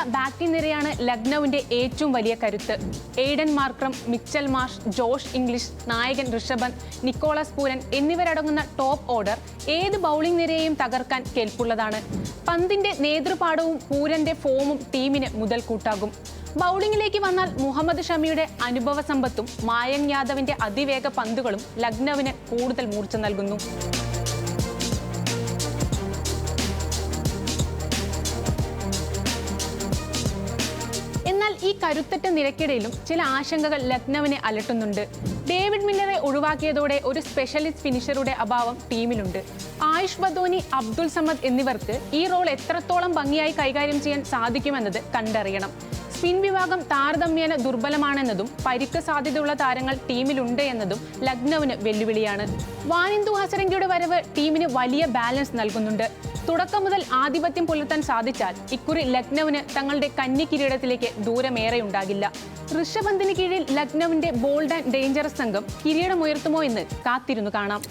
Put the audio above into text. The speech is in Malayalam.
ബാറ്റിംഗ് നിരയാണ് ലക്നൌവിന്റെ ഏറ്റവും വലിയ കരുത്ത്. Aiden Markram, Mitchell Marsh, Josh Inglis, നായകൻ ഋഷഭ് പന്ത്, നിക്കോളസ് പൂരൻ എന്നിവരടങ്ങുന്ന ടോപ്പ് ഓർഡർ ഏത് ബൗളിംഗ് നിരയെയും തകർക്കാൻ കെൽപ്പുള്ളതാണ്. പന്തിന്റെ നേതൃപാടവും പൂരന്റെ ഫോമും ടീമിന് മുതൽക്കൂട്ടാകും. ബൗളിംഗിലേക്ക് വന്നാൽ മുഹമ്മദ് ഷമിയുടെ അനുഭവ സമ്പത്തും മായങ്ക് യാദവിന്റെ അതിവേഗ പന്തുകളും ലക്നൌവിന് കൂടുതൽ മൂർച്ച നൽകുന്നു. എന്നാൽ ഈ കരുത്തറ്റ നിരക്കിടയിലും ചില ആശങ്കകൾ ലക്നൌവിനെ അലട്ടുന്നുണ്ട്. ഡേവിഡ് മില്ലറെ ഒഴിവാക്കിയതോടെ ഒരു സ്പെഷ്യലിസ്റ്റ് ഫിനിഷറുടെ അഭാവം ടീമിലുണ്ട്. ആയുഷ് ബദോനി, അബ്ദുൾ സമദ് എന്നിവർക്ക് ഈ റോൾ എത്രത്തോളം ഭംഗിയായി കൈകാര്യം ചെയ്യാൻ സാധിക്കുമെന്നത് കണ്ടറിയണം. സ്പിൻ വിഭാഗം താരതമ്യേന ദുർബലമാണെന്നതും പരിക്ക് സാധ്യതയുള്ള താരങ്ങൾ ടീമിലുണ്ട് എന്നതും ലക്നൌവിന് വെല്ലുവിളിയാണ്. വാനിന്ദു ഹസരംഗയുടെ വരവ് ടീമിന് വലിയ ബാലൻസ് നൽകുന്നുണ്ട്. തുടക്കം മുതൽ ആധിപത്യം പുലർത്താൻ സാധിച്ചാൽ ഇക്കുറി ലക്നൌവിന് തങ്ങളുടെ കന്നി കിരീടത്തിലേക്ക് ദൂരമേറെ ഉണ്ടാകില്ല. ഋഷഭ് പന്തിന് കീഴിൽ ലക്നൌവിന്റെ ബോൾഡ് ആൻഡ് ഡേഞ്ചറസ് സംഘം കിരീടമുയർത്തുമോ എന്ന് കാത്തിരുന്നു കാണാം.